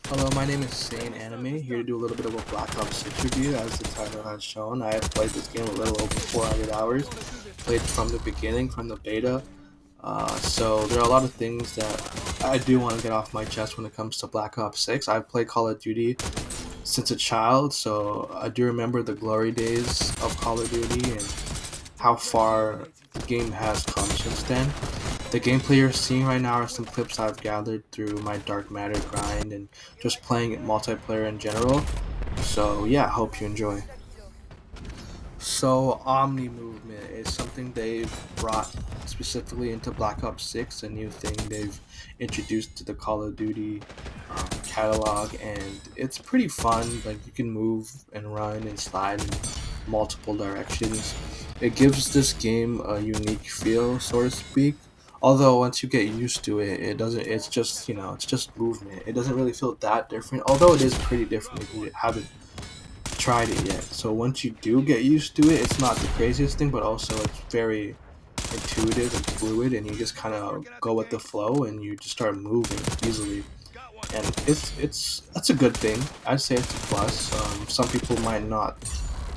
Hello, my name is Sane Anime, here to do a little bit of a Black Ops 6 review. As the title has shown, I have played this game a little over 400 hours, played from the beginning, from the beta. So there are a lot of things that I do want to get off my chest when it comes to Black Ops 6. I've played Call of Duty since a child, so I do remember the glory days of Call of Duty and how far the game has come since then. The gameplay you're seeing right now are some clips I've gathered through my Dark Matter grind and just playing it multiplayer in general. So yeah, hope you enjoy. So Omni movement is something they've brought specifically into Black Ops 6, a new thing they've introduced to the Call of Duty catalog, and it's pretty fun. Like you can move and run and slide in multiple directions. It gives this game a unique feel, so to speak. Although once you get used to it, it doesn't. It's just it's just movement. It doesn't really feel that different. Although it is pretty different if you haven't tried it yet. So once you do get used to it, it's not the craziest thing, but also it's very intuitive and fluid, and you just kind of go with the flow, and you just start moving easily. And it's that's a good thing. I'd say it's a plus. Some people might not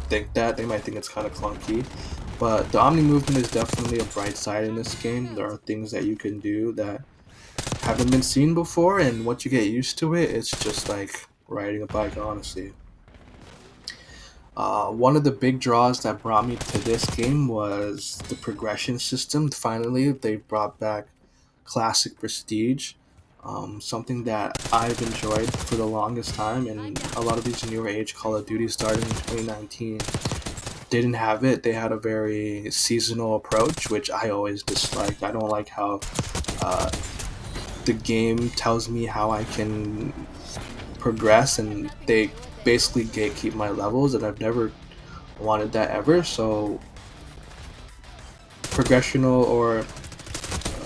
think that; they might think it's kind of clunky. But the Omni movement is definitely a bright side in this game. There are things that you can do that haven't been seen before, and once you get used to it, it's just like riding a bike, honestly. One of the big draws that brought me to this game was the progression system. Finally, they brought back Classic Prestige, something that I've enjoyed for the longest time, and a lot of these newer age Call of Duty starting in 2019 didn't have it. They had a very seasonal approach, which I always disliked. I don't like how uh, the game tells me how I can progress, and they basically gatekeep my levels, and I've never wanted that ever. So progressional or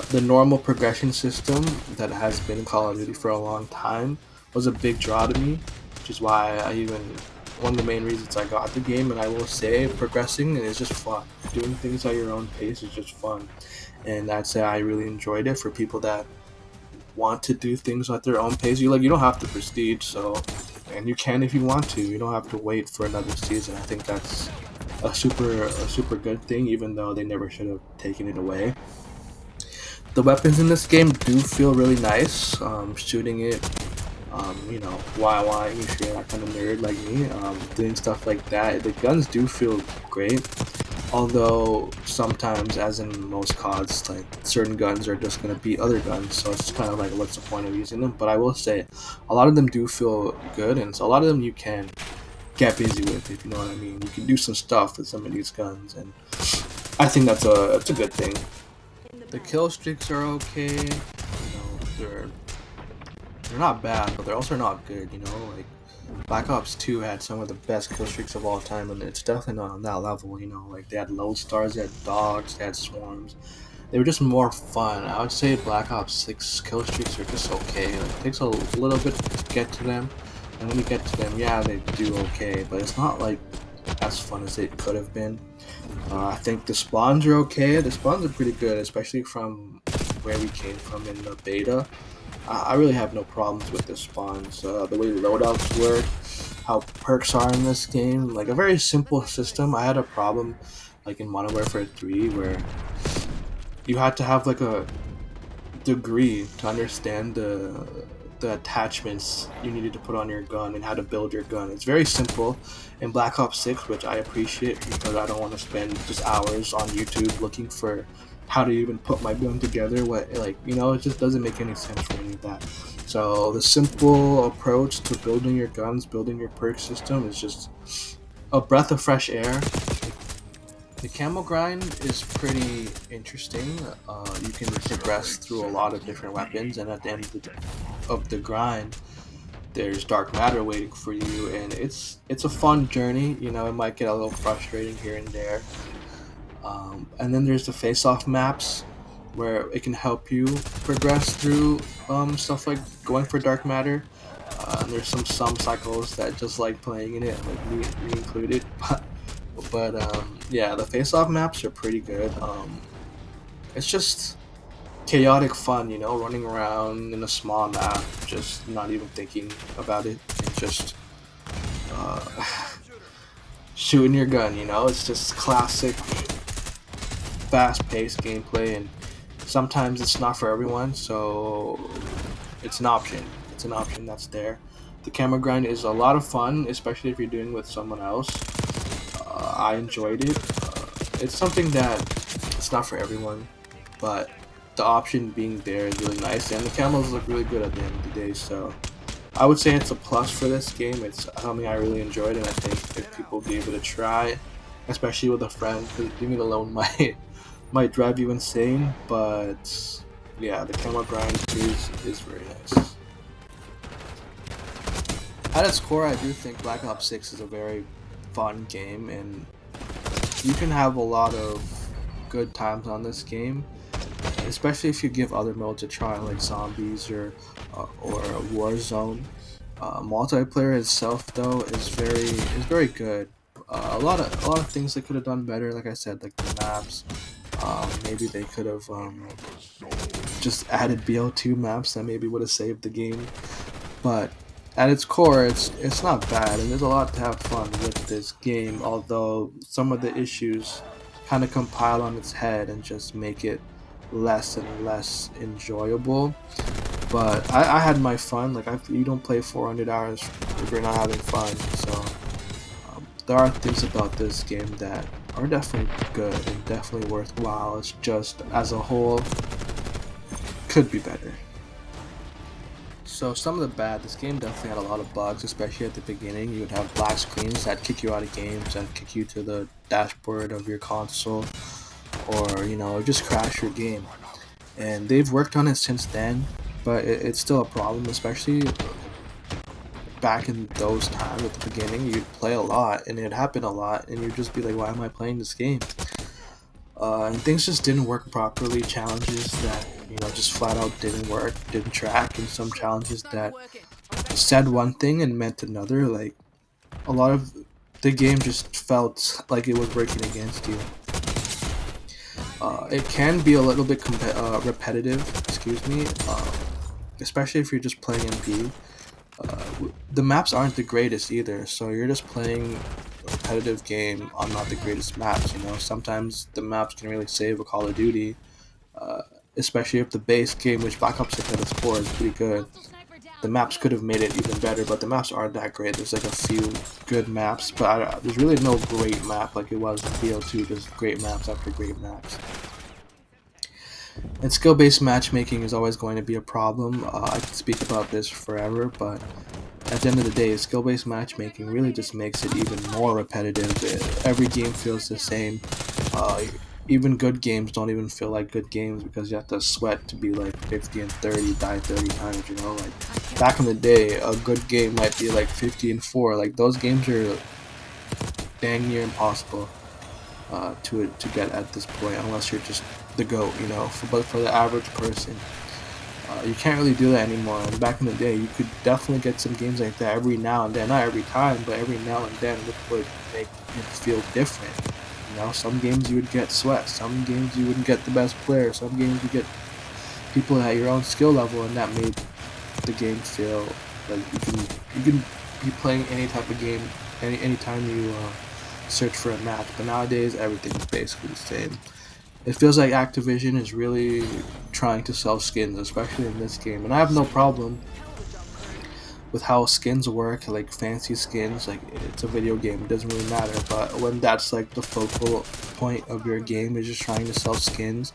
the normal progression system that has been in Call of Duty for a long time was a big draw to me, which is why I even one of the main reasons I got the game. And I will say, progressing is just fun. Doing things at your own pace is just fun, and I'd say I really enjoyed it. For people that want to do things at their own pace, you don't have to prestige, so and you can if you want to. You don't have to wait for another season. I think that's a super good thing, even though they never should have taken it away. The weapons in this game do feel really nice. Shooting it, why if you're that kind of nerd like me, doing stuff like that. The guns do feel great. Although sometimes, as in most CODs, like certain guns are just gonna beat other guns, so it's kind of like, what's the point of using them? But I will say, a lot of them do feel good, and so a lot of them you can get busy with, if you know what I mean. You can do some stuff with some of these guns, and I think that's a good thing. The kill streaks are okay. They're not bad, but they're also not good. Like Black Ops 2 had some of the best kill streaks of all time, and it's definitely not on that level. Like they had load stars, they had dogs, they had swarms. They were just more fun. I would say Black Ops 6 kill streaks are just okay. Like, it takes a little bit to get to them, and when you get to them, yeah, they do okay, but it's not like as fun as it could have been. I think the spawns are okay. The spawns are pretty good, especially from where we came from in the beta. I really have no problems with the spawns. The way loadouts work, how perks are in this game, like a very simple system. I had a problem like in Modern Warfare 3 where you had to have like a degree to understand the attachments you needed to put on your gun and how to build your gun. It's very simple in Black Ops 6, which I appreciate because I don't want to spend just hours on YouTube looking for how to even put my gun together. It just doesn't make any sense for any of that. So the simple approach to building your guns, building your perk system is just a breath of fresh air. The camel grind is pretty interesting. You can progress through a lot of different weapons, and at the end of the grind, there's dark matter waiting for you, and it's a fun journey. It might get a little frustrating here and there. And then there's the face-off maps, where it can help you progress through stuff like going for dark matter. And there's some cycles that just like playing in it, like me included. But yeah, the face-off maps are pretty good. It's just chaotic fun, you know, running around in a small map, just not even thinking about it, and just uh, shooting your gun, you know. It's just classic fast-paced gameplay, and sometimes it's not for everyone, so it's an option. It's an option that's there. The camera grind is a lot of fun, especially if you're doing it with someone else. I enjoyed it. It's something that it's not for everyone, but the option being there is really nice, and the camos look really good at the end of the day. So I would say it's a plus for this game. It's something I really enjoyed, and I think if people give it a try, especially with a friend, because doing it alone might drive you insane. But yeah, the camo grind is very nice. At its core, I do think Black Ops 6 is a very fun game, and you can have a lot of good times on this game, especially if you give other modes a try, like zombies or Warzone. Multiplayer itself, though, is very good. A lot of things they could have done better. Like I said, like the maps. Maybe they could have just added BO2 maps that maybe would have saved the game. But at its core, it's not bad, and there's a lot to have fun with this game. Although some of the issues kind of compile on its head and just make it less and less enjoyable. But I had my fun. Like you don't play 400 hours if you're not having fun. So there are things about this game that are definitely good and definitely worthwhile. It's just as a whole could be better. So some of the bad, this game definitely had a lot of bugs, especially at the beginning. You would have black screens that kick you out of games and kick you to the dashboard of your console, or just crash your game. And they've worked on it since then, but it's still a problem, especially back in those times at the beginning. You'd play a lot, and it happened a lot, and you'd just be like, why am I playing this game? And things just didn't work properly. Challenges that just flat out didn't work, didn't track, and some challenges that said one thing and meant another. Like a lot of the game just felt like it was working against you. It can be a little bit repetitive, excuse me, especially if you're just playing MP. The maps aren't the greatest either, so you're just playing a repetitive game on not the greatest maps. Sometimes the maps can really save a Call of Duty, especially if the base game, which Black Ops 6 at its core is pretty good. The maps could have made it even better, but the maps aren't that great. There's like a few good maps, but there's really no great map like it was in BO2. Just great maps after great maps. And skill-based matchmaking is always going to be a problem. I could speak about this forever, but at the end of the day, skill-based matchmaking really just makes it even more repetitive. Every game feels the same. Even good games don't even feel like good games because you have to sweat to be like 50 and 30, die 30 times, Like, back in the day, a good game might be like 50 and 4. Like, those games are dang near impossible to get at this point, unless you're just the GOAT, But for the average person, you can't really do that anymore. And back in the day, you could definitely get some games like that every now and then. Not every time, but every now and then, which would make it feel different. Some games you would get sweat, some games you wouldn't get the best player, some games you get people at your own skill level, and that made the game feel like you can be playing any type of game anytime you search for a match. But nowadays everything is basically the same. It feels like Activision is really trying to sell skins, especially in this game, and I have no problem with how skins work, like fancy skins. Like, it's a video game, it doesn't really matter. But when that's like the focal point of your game, is just trying to sell skins,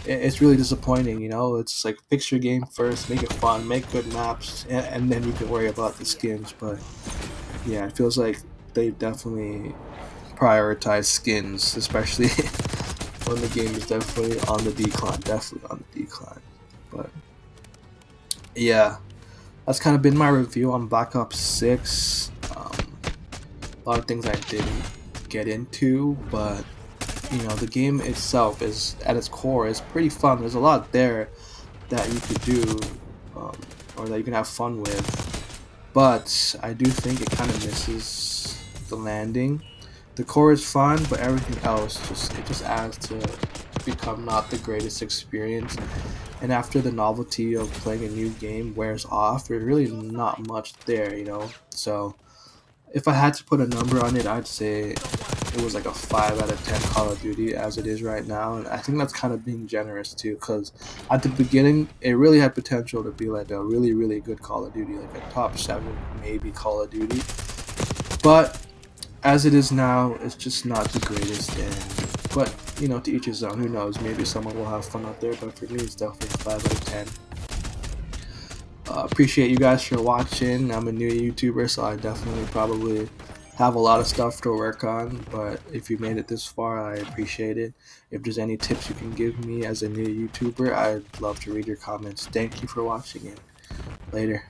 it's really disappointing. It's like, fix your game first, make it fun, make good maps, and then you can worry about the skins. But yeah, it feels like they definitely prioritize skins, especially when the game is definitely on the decline. But yeah, that's kind of been my review on Black Ops 6. A lot of things I didn't get into, but the game itself is, at its core, is pretty fun. There's a lot there that you could do, or that you can have fun with. But I do think it kind of misses the landing. The core is fun, but everything else just adds to become not the greatest experience. And after the novelty of playing a new game wears off, there's really not much there, you know. So if I had to put a number on it, I'd say it was like a 5 out of 10 Call of Duty as it is right now, and I think that's kind of being generous too. Because at the beginning, it really had potential to be like a really really good Call of Duty, like a top 7 maybe Call of Duty. But as it is now, it's just not the greatest. And but you know, to each his own. Who knows? Maybe someone will have fun out there. But for me, it's definitely a 5 out of 10. Appreciate you guys for watching. I'm a new YouTuber, so I definitely probably have a lot of stuff to work on. But if you made it this far, I appreciate it. If there's any tips you can give me as a new YouTuber, I'd love to read your comments. Thank you for watching, and later.